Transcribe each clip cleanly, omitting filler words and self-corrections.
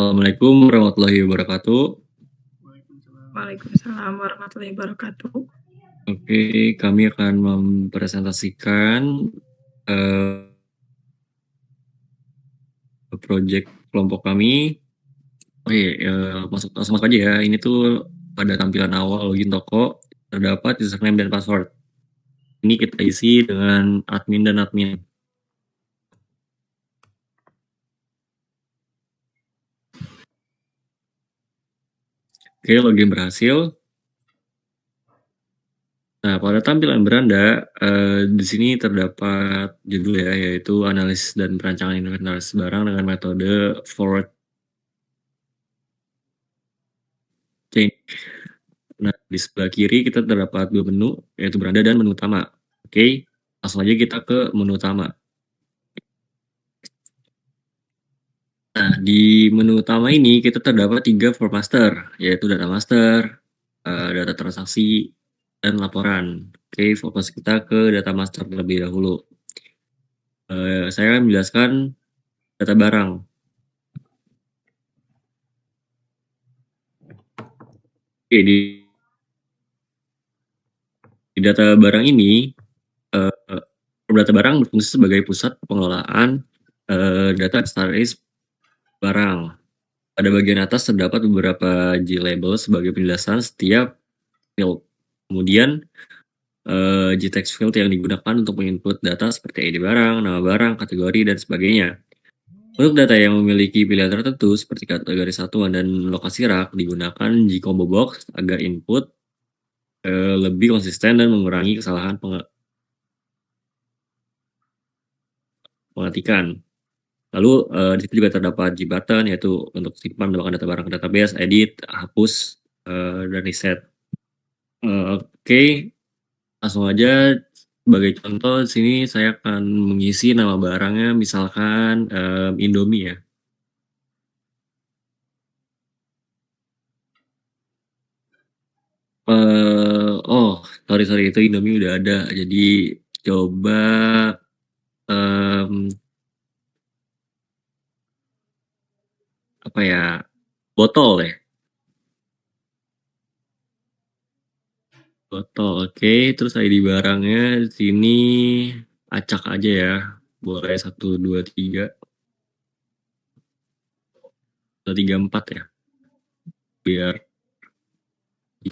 Assalamualaikum warahmatullahi wabarakatuh. Waalaikumsalam warahmatullahi wabarakatuh. Oke, kami akan mempresentasikan proyek kelompok kami. Oke, langsung masuk aja ya. Ini tuh pada tampilan awal login toko terdapat username dan password. Ini kita isi dengan admin dan admin. Oke, login berhasil. Nah, pada tampilan beranda, di sini terdapat judul ya, yaitu analisis dan perancangan inventaris barang dengan metode forward chain. Nah, di sebelah kiri kita terdapat dua menu, yaitu beranda dan menu utama. Oke, langsung aja kita ke menu utama. Nah, di menu utama ini kita terdapat 3 form master, yaitu data master, data transaksi, dan laporan. Oke, fokus kita ke data master terlebih dahulu. Saya akan menjelaskan data barang. Oke, di data barang ini, data barang berfungsi sebagai pusat pengelolaan data inventaris barang. Pada bagian atas terdapat beberapa G-label sebagai penjelasan setiap field. Kemudian G-text field yang digunakan untuk menginput data seperti ID barang, nama barang, kategori, dan sebagainya. Untuk data yang memiliki pilihan tertentu seperti kategori satuan dan lokasi rak digunakan G-combo box agar input lebih konsisten dan mengurangi kesalahan pengetikan. Lalu di situ juga terdapat G-button yaitu untuk simpan melakukan data barang ke database, edit, hapus, dan reset. Oke, langsung aja sebagai contoh di sini saya akan mengisi nama barangnya misalkan Indomie ya. Oh, sorry itu Indomie udah ada. Jadi coba apa ya? Botol ya. Botol. Oke, terus ID barangnya di sini acak aja ya. Boleh 1 2 3 atau 3 4 ya. Biar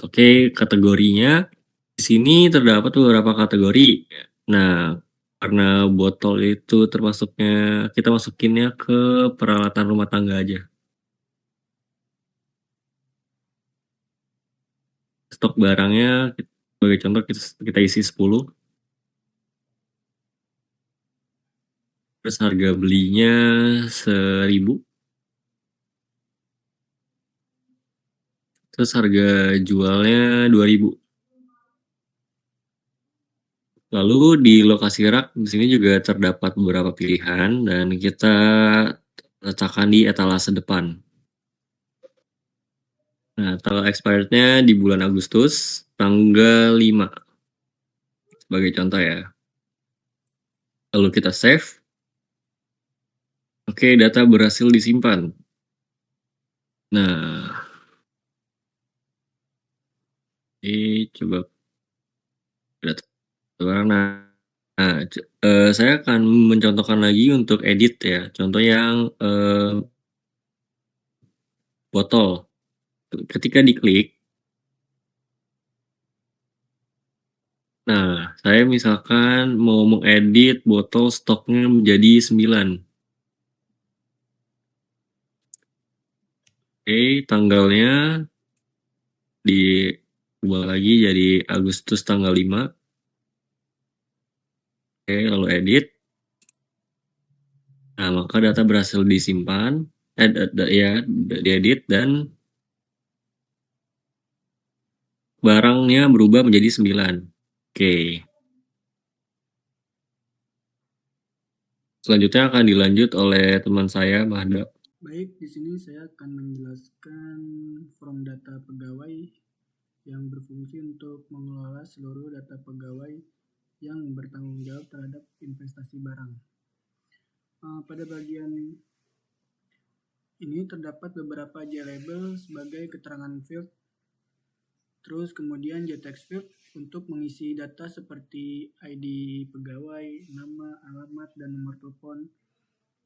oke, kategorinya di sini terdapat beberapa kategori. Nah, karena botol itu termasuknya kita masukinnya ke peralatan rumah tangga aja. Stok barangnya sebagai contoh kita isi 10. Terus harga belinya 1.000. Terus harga jualnya 2.000. Lalu di lokasi rak di sini juga terdapat beberapa pilihan dan kita letakkan di etalase depan. Nah, tanggal expirednya di bulan Agustus tanggal 5 sebagai contoh ya. Lalu kita save. Oke, data berhasil disimpan. Nah, ini coba data barang. Nah, saya akan mencontohkan lagi untuk edit ya. Contoh yang botol. Ketika diklik, nah saya misalkan mau mengedit botol stoknya menjadi 9. Oke, tanggalnya diubah lagi jadi Agustus tanggal 5. Oke, lalu edit. Nah, maka data berhasil disimpan, ya, diedit dan barangnya berubah menjadi 9. Oke. Selanjutnya akan dilanjut oleh teman saya, Mahda. Baik, di sini saya akan menjelaskan form data pegawai yang berfungsi untuk mengelola seluruh data pegawai yang bertanggung jawab terhadap investasi barang. Pada bagian ini terdapat beberapa J-label sebagai keterangan field, terus kemudian J-text field untuk mengisi data seperti ID pegawai, nama, alamat, dan nomor telepon,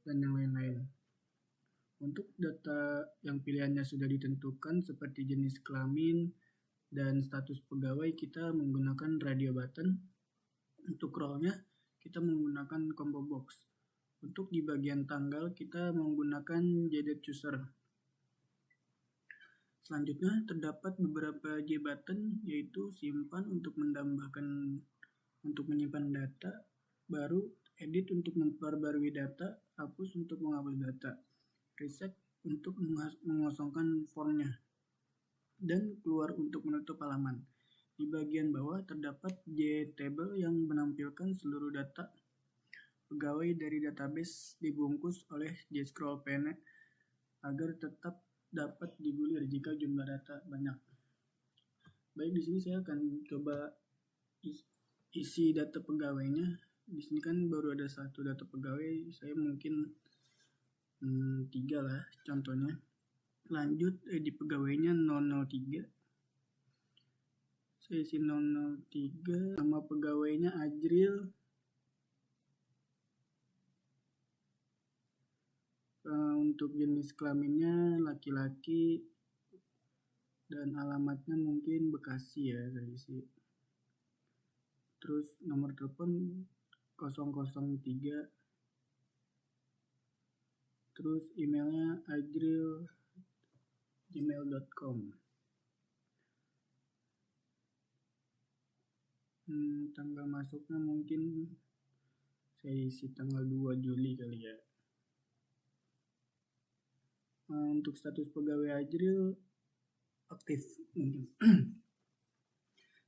dan yang lain-lain. Untuk data yang pilihannya sudah ditentukan seperti jenis kelamin dan status pegawai, kita menggunakan radio button. Untuk role-nya kita menggunakan combo box. Untuk di bagian tanggal kita menggunakan JDate chooser. Selanjutnya terdapat beberapa J button, yaitu simpan untuk menyimpan data baru, edit untuk memperbarui data, hapus untuk menghapus data, reset untuk mengosongkan formnya, dan keluar untuk menutup halaman. Di bagian bawah terdapat J-table yang menampilkan seluruh data pegawai dari database dibungkus oleh J-scroll pane agar tetap dapat digulir jika jumlah data banyak. Baik, di sini saya akan coba isi data pegawainya. Di sini kan baru ada satu data pegawai, saya mungkin 3 lah contohnya. Lanjut di pegawainya 003. Saya isi 003, nama pegawainya Ajril. Untuk jenis kelaminnya laki-laki dan alamatnya mungkin Bekasi ya, saya isi. Terus nomor telepon 003. Terus emailnya ajril@gmail.com. Tanggal masuknya mungkin saya isi tanggal 2 Juli kali ya. Untuk status pegawai Ajril aktif mungkin.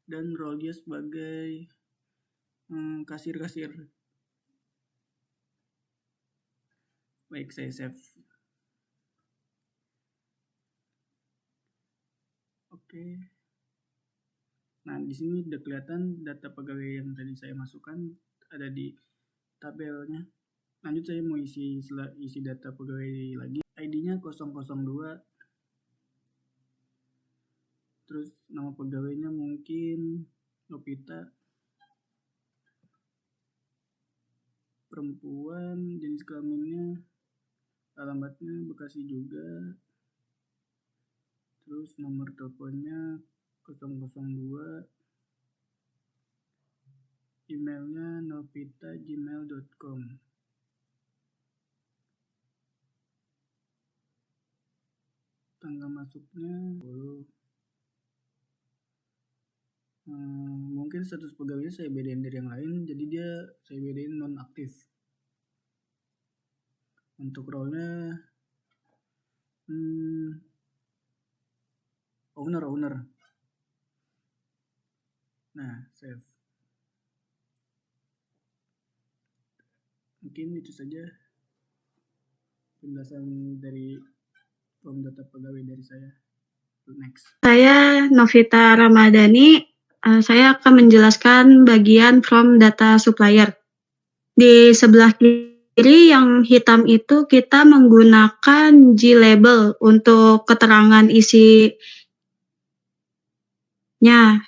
Dan role dia sebagai kasir-kasir. Baik, saya save. Oke. Nah, di sini udah kelihatan data pegawai yang tadi saya masukkan ada di tabelnya. Lanjut saya mau isi data pegawai lagi. ID-nya 002. Terus nama pegawainya mungkin Novita. Perempuan, jenis kelaminnya, alamatnya Bekasi juga. Terus nomor teleponnya 002. Emailnya novita@gmail.com. Tanggal masuknya 10. Mungkin status pegawainya saya bedain dari yang lain, jadi saya bedain non-aktif. Untuk role-nya owner. Nah, save. Mungkin itu saja penjelasan dari form data pegawai dari saya. Next. Saya Novita Ramadhani. Saya akan menjelaskan bagian from data supplier. Di sebelah kiri yang hitam itu kita menggunakan J-label untuk keterangan isinya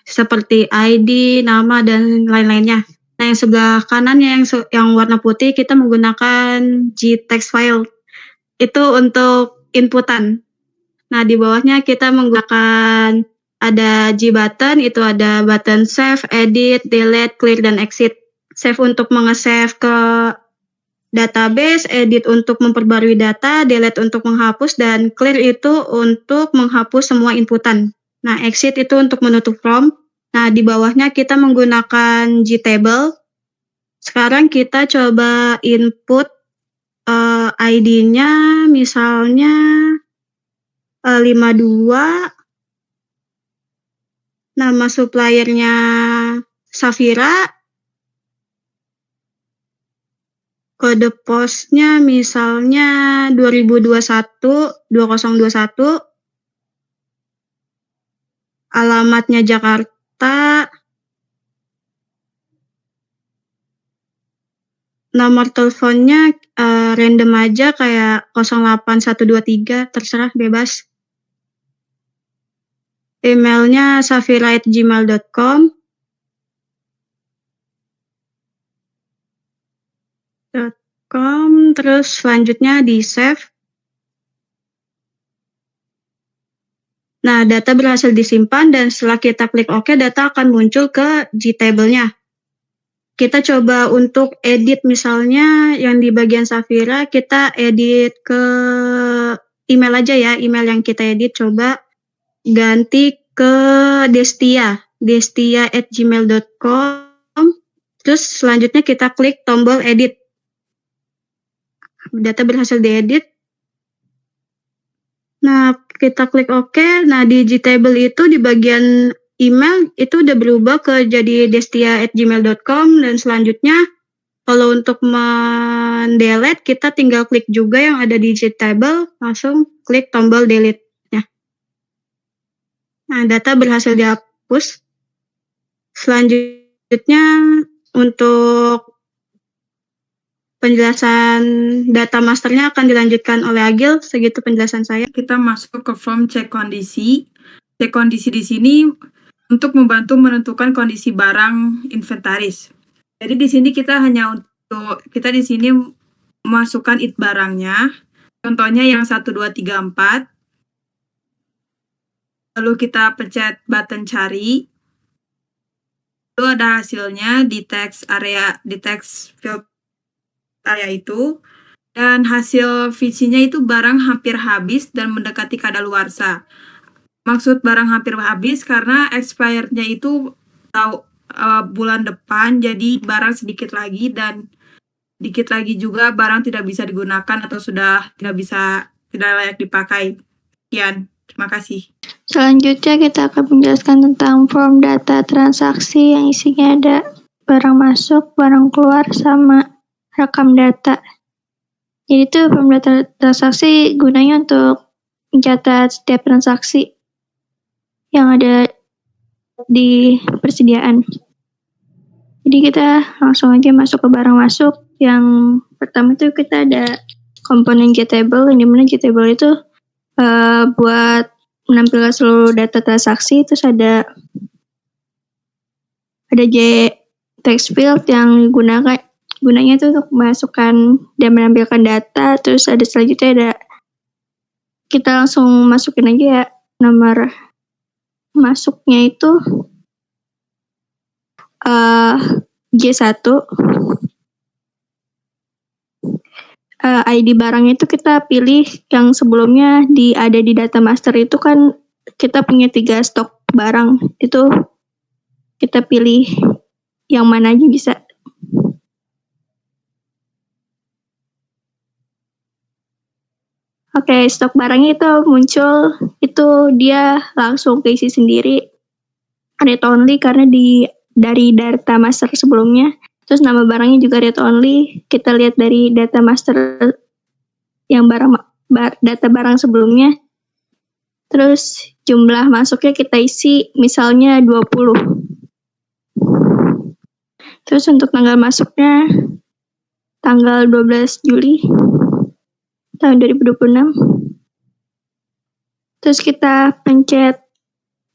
seperti ID, nama, dan lain-lainnya. Nah, yang sebelah kanannya yang warna putih kita menggunakan J-text file. Itu untuk inputan. Nah, di bawahnya kita menggunakan ada J button, itu ada button save, edit, delete, clear, dan exit. Save untuk menge-save ke database, edit untuk memperbarui data, delete untuk menghapus, dan clear itu untuk menghapus semua inputan. Nah, exit itu untuk menutup form. Nah, di bawahnya kita menggunakan J-table. Sekarang kita coba input ID-nya misalnya 52, nama suppliernya Safira, kode posnya misalnya 2021, alamatnya Jakarta, nomor teleponnya random aja kayak 08123, terserah, bebas. Emailnya safira@gmail.com. Terus selanjutnya di save. Nah, data berhasil disimpan dan setelah kita klik OK, data akan muncul ke Gtable-nya. Kita coba untuk edit misalnya yang di bagian Safira, kita edit ke email aja ya, email yang kita edit coba ganti ke destia@gmail.com. Terus selanjutnya kita klik tombol edit. Data berhasil diedit. Nah, kita klik OK. Nah, di Gtable itu di bagian email itu udah berubah ke jadi destia@gmail.com dan selanjutnya kalau untuk mendelete kita tinggal klik juga yang ada di Gtable, langsung klik tombol delete-nya. Nah, data berhasil dihapus. Selanjutnya untuk penjelasan data masternya akan dilanjutkan oleh Agil. Segitu penjelasan saya. Kita masuk ke form cek kondisi. Cek kondisi di sini untuk membantu menentukan kondisi barang inventaris. Jadi di sini kita di sini memasukkan id barangnya. Contohnya yang 1, 2, 3, 4. Lalu kita pencet button cari. Lalu ada hasilnya di text field area itu. Dan hasil visinya itu barang hampir habis dan mendekati kadaluarsa. Maksud barang hampir habis karena expirednya itu bulan depan, jadi barang sedikit lagi dan dikit lagi juga barang tidak bisa digunakan atau sudah tidak layak dipakai. Sekian, terima kasih. Selanjutnya kita akan menjelaskan tentang form data transaksi yang isinya ada barang masuk, barang keluar, sama rekam data. Jadi itu form data transaksi gunanya untuk mencatat setiap transaksi yang ada di persediaan. Jadi kita langsung aja masuk ke barang masuk. Yang pertama itu kita ada komponen Gtable, yang dimana Gtable itu buat menampilkan seluruh data transaksi. Terus ada J text field yang gunanya itu untuk memasukkan dan menampilkan data. Terus ada selanjutnya ada, kita langsung masukin aja ya, nomor masuknya itu G1. ID barangnya itu kita pilih yang sebelumnya ada di data master itu kan kita punya 3 stok barang, itu kita pilih yang mana aja bisa. Oke, stok barangnya itu muncul, itu dia langsung keisi sendiri. Read only karena dari data master sebelumnya. Terus nama barangnya juga read only. Kita lihat dari data master yang data barang sebelumnya. Terus jumlah masuknya kita isi misalnya 20. Terus untuk tanggal masuknya tanggal 12 Juli tahun 2026. Terus kita pencet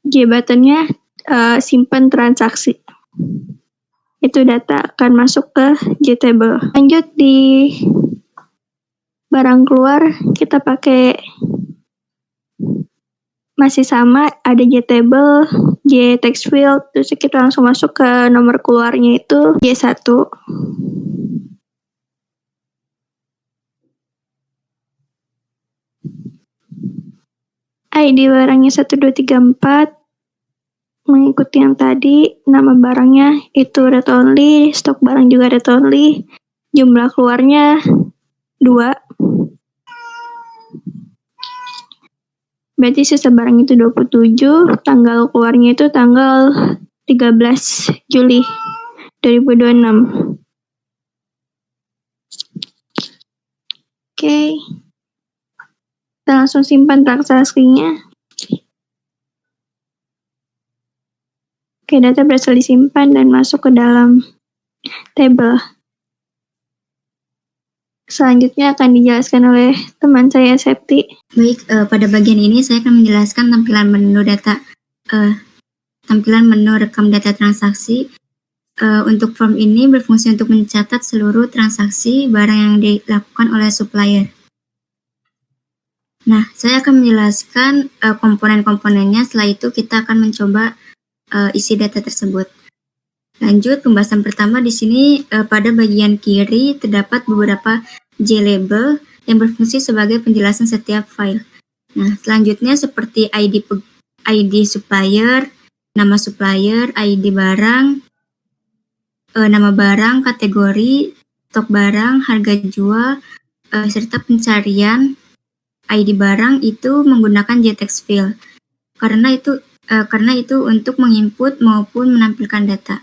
J buttonnya, simpan transaksi. Itu data akan masuk ke Gtable. Lanjut di barang keluar, kita pakai masih sama, ada Gtable, J text field, terus kita langsung masuk ke nomor keluarnya itu J1. ID barangnya 1, 2, 3, 4. Mengikuti yang tadi, nama barangnya itu read only, stok barang juga read only, jumlah keluarnya 2. Berarti sisa barang itu 27, tanggal keluarnya itu tanggal 13 Juli 2026. Oke. Kita langsung simpan transaksinya. Oke, data berhasil disimpan dan masuk ke dalam table. Selanjutnya akan dijelaskan oleh teman saya, Septi. Baik, pada bagian ini saya akan menjelaskan tampilan menu rekam data transaksi. Untuk form ini berfungsi untuk mencatat seluruh transaksi barang yang dilakukan oleh supplier. Nah, saya akan menjelaskan komponen-komponennya. Setelah itu kita akan mencoba isi data tersebut. Lanjut, pembahasan pertama di sini pada bagian kiri terdapat beberapa JLabel yang berfungsi sebagai penjelasan setiap file. Nah, selanjutnya seperti ID supplier, nama supplier, ID barang, nama barang, kategori, stok barang, harga jual, serta pencarian ID barang itu menggunakan JText field. Karena itu untuk menginput maupun menampilkan data.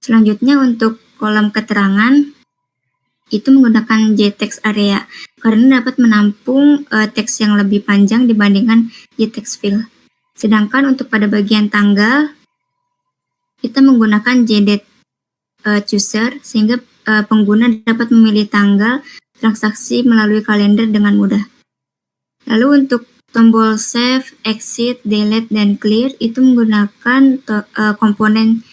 Selanjutnya untuk kolom keterangan itu menggunakan JText area karena dapat menampung teks yang lebih panjang dibandingkan JText field. Sedangkan untuk pada bagian tanggal kita menggunakan JDate chooser sehingga pengguna dapat memilih tanggal transaksi melalui kalender dengan mudah. Lalu untuk tombol save, exit, delete, dan clear itu menggunakan komponen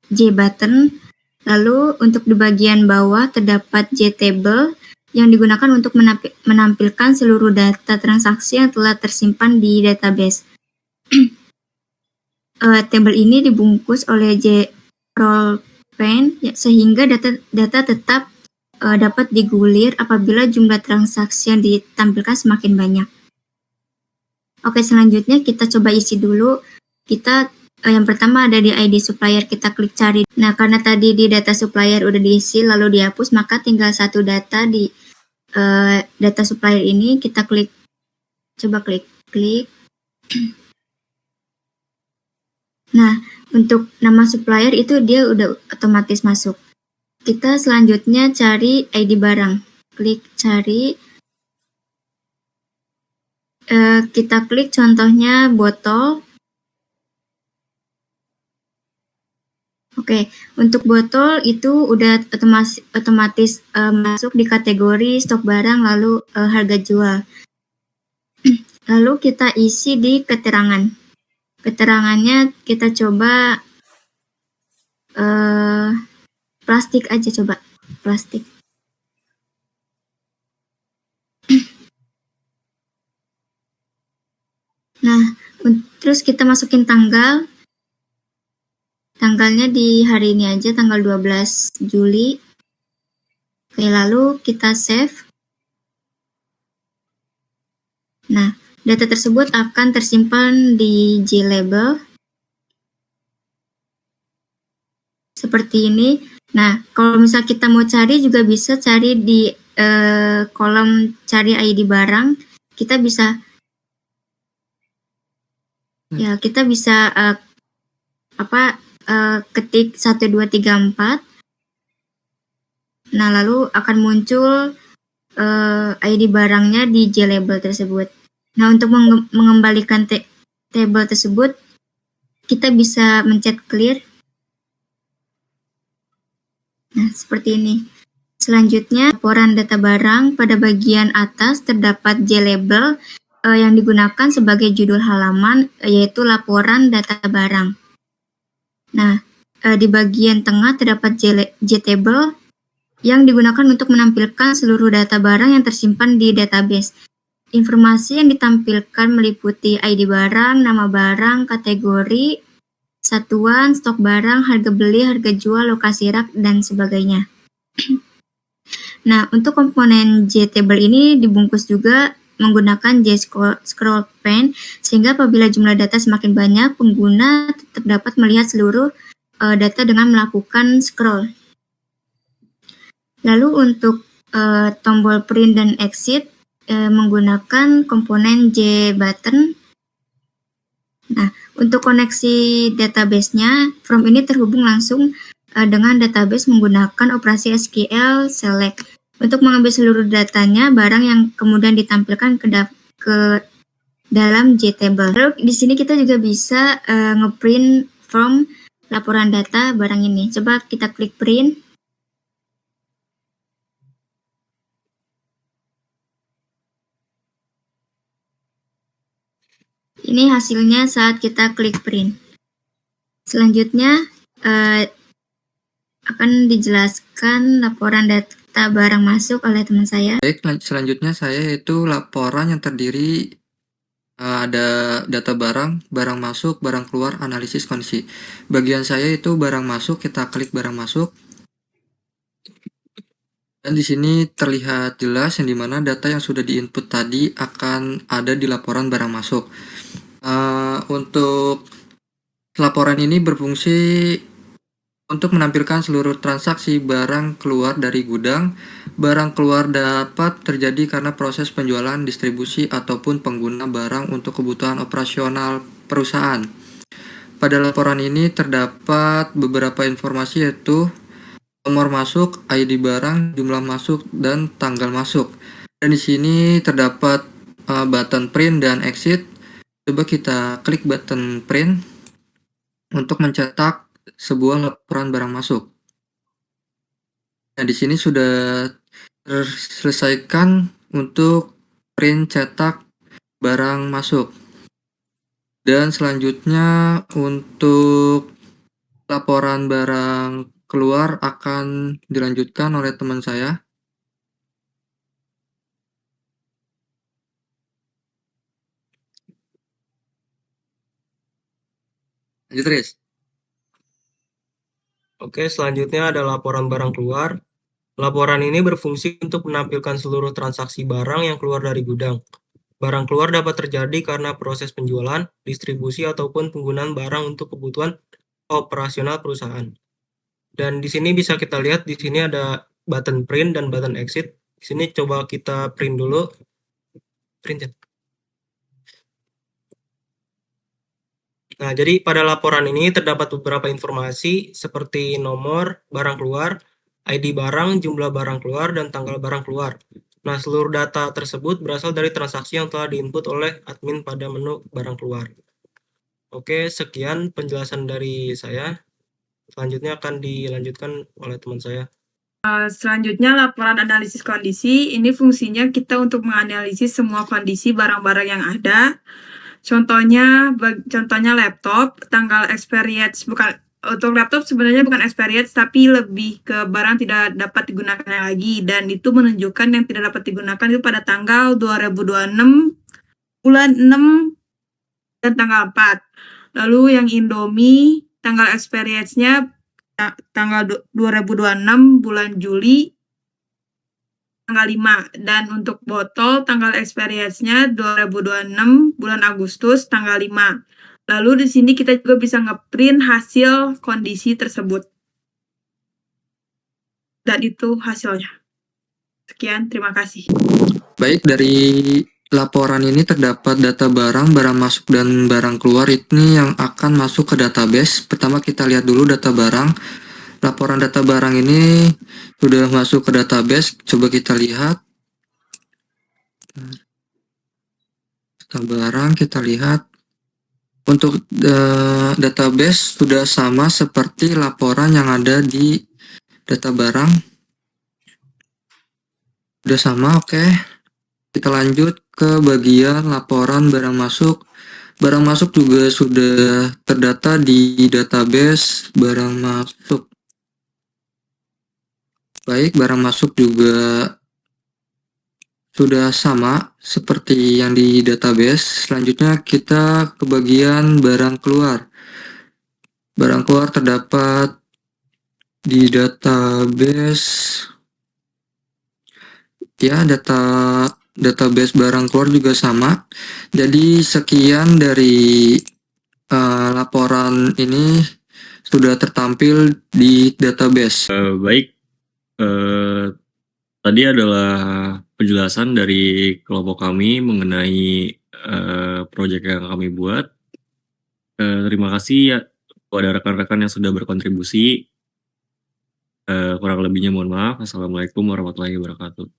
JButton. Lalu untuk di bagian bawah terdapat JTable yang digunakan untuk menampilkan seluruh data transaksi yang telah tersimpan di database. Table ini dibungkus oleh JRollPen sehingga data tetap dapat digulir apabila jumlah transaksi yang ditampilkan semakin banyak. Oke, selanjutnya kita coba isi dulu. Yang pertama ada di ID supplier, kita klik cari. Nah, karena tadi di data supplier udah diisi lalu dihapus, maka tinggal satu data di data supplier ini kita klik. Coba klik. Nah, untuk nama supplier itu dia udah otomatis masuk. Kita selanjutnya cari ID barang. Klik cari. Kita klik contohnya botol. Oke, untuk botol itu udah otomatis masuk di kategori stok barang lalu harga jual. Lalu kita isi di keterangan. Keterangannya kita coba plastik aja, coba plastik. Nah, terus kita masukin tanggal. Tanggalnya di hari ini aja, tanggal 12 Juli. Oke, lalu kita save. Nah, data tersebut akan tersimpan di JLabel. Seperti ini. Nah, kalau misal kita mau cari juga bisa cari di kolom cari ID barang. Kita bisa ketik 1, 2, 3, 4. Nah, lalu akan muncul ID barangnya di JLabel tersebut. Nah, untuk mengembalikan table tersebut, kita bisa mencet clear. Nah, seperti ini. Selanjutnya, laporan data barang. Pada bagian atas terdapat JLabel yang digunakan sebagai judul halaman, yaitu laporan data barang. Nah, di bagian tengah terdapat JTable yang digunakan untuk menampilkan seluruh data barang yang tersimpan di database. Informasi yang ditampilkan meliputi ID barang, nama barang, kategori, satuan, stok barang, harga beli, harga jual, lokasi rak, dan sebagainya. Nah, untuk komponen JTable ini dibungkus juga menggunakan JScrollPen sehingga apabila jumlah data semakin banyak, pengguna tetap dapat melihat seluruh data dengan melakukan scroll. Lalu untuk tombol print dan exit menggunakan komponen JButton. Nah, untuk koneksi database-nya, from ini terhubung langsung dengan database menggunakan operasi SQL select. Untuk mengambil seluruh datanya, barang yang kemudian ditampilkan ke dalam JTable. Lalu di sini kita juga bisa ngeprint from laporan data barang ini. Coba kita klik print. Ini hasilnya saat kita klik print. Selanjutnya akan dijelaskan laporan data barang masuk oleh teman saya. Baik, selanjutnya saya yaitu laporan yang terdiri ada data barang, barang masuk, barang keluar, analisis kondisi. Bagian saya itu barang masuk, kita klik barang masuk. Dan di sini terlihat jelas yang dimana data yang sudah diinput tadi akan ada di laporan barang masuk. Untuk laporan ini berfungsi untuk menampilkan seluruh transaksi barang keluar dari gudang. Barang keluar dapat terjadi karena proses penjualan, distribusi, ataupun pengguna barang untuk kebutuhan operasional perusahaan. Pada laporan ini terdapat beberapa informasi yaitu nomor masuk, ID barang, jumlah masuk, dan tanggal masuk. Dan di sini terdapat button print dan exit. Coba kita klik button print untuk mencetak sebuah laporan barang masuk. Nah, di sini sudah terselesaikan untuk print cetak barang masuk. Dan selanjutnya untuk laporan barang keluar akan dilanjutkan oleh teman saya. Lanjut, Riz. Oke, selanjutnya ada laporan barang keluar. Laporan ini berfungsi untuk menampilkan seluruh transaksi barang yang keluar dari gudang. Barang keluar dapat terjadi karena proses penjualan, distribusi, ataupun penggunaan barang untuk kebutuhan operasional perusahaan. Dan di sini bisa kita lihat di sini ada button print dan button exit. Di sini coba kita print dulu. Print ya. Nah, jadi pada laporan ini terdapat beberapa informasi seperti nomor barang keluar, ID barang, jumlah barang keluar, dan tanggal barang keluar. Nah, seluruh data tersebut berasal dari transaksi yang telah diinput oleh admin pada menu barang keluar. Oke, sekian penjelasan dari saya. Selanjutnya akan dilanjutkan oleh teman saya. Selanjutnya laporan analisis kondisi. Ini fungsinya kita untuk menganalisis semua kondisi barang-barang yang ada. Contohnya laptop, tanggal experience, bukan untuk laptop sebenarnya bukan experience tapi lebih ke barang tidak dapat digunakan lagi, dan itu menunjukkan yang tidak dapat digunakan itu pada tanggal 2026 bulan 6 dan tanggal 4. Lalu yang Indomie tanggal experience-nya tanggal 2026 bulan Juli tanggal 5, dan untuk botol tanggal experience-nya 2026 bulan Agustus tanggal 5. Lalu di sini kita juga bisa ngeprint hasil kondisi tersebut. Dan itu hasilnya. Sekian, terima kasih. Baik, dari laporan ini terdapat data barang, barang masuk, dan barang keluar ini yang akan masuk ke database. Pertama kita lihat dulu data barang. Laporan data barang ini sudah masuk ke database. Coba kita lihat. Data barang kita lihat. Untuk database sudah sama seperti laporan yang ada di data barang. Sudah sama, oke. Kita lanjut ke bagian laporan barang masuk. Barang masuk juga sudah terdata di database barang masuk. Baik, barang masuk juga sudah sama seperti yang di database. Selanjutnya kita ke bagian barang keluar. Barang keluar terdapat di database. Ya, database barang keluar juga sama. Jadi sekian dari laporan ini sudah tertampil di database. Baik, tadi adalah penjelasan dari kelompok kami mengenai proyek yang kami buat. Terima kasih ya kepada rekan-rekan yang sudah berkontribusi. Kurang lebihnya mohon maaf. Assalamualaikum warahmatullahi wabarakatuh.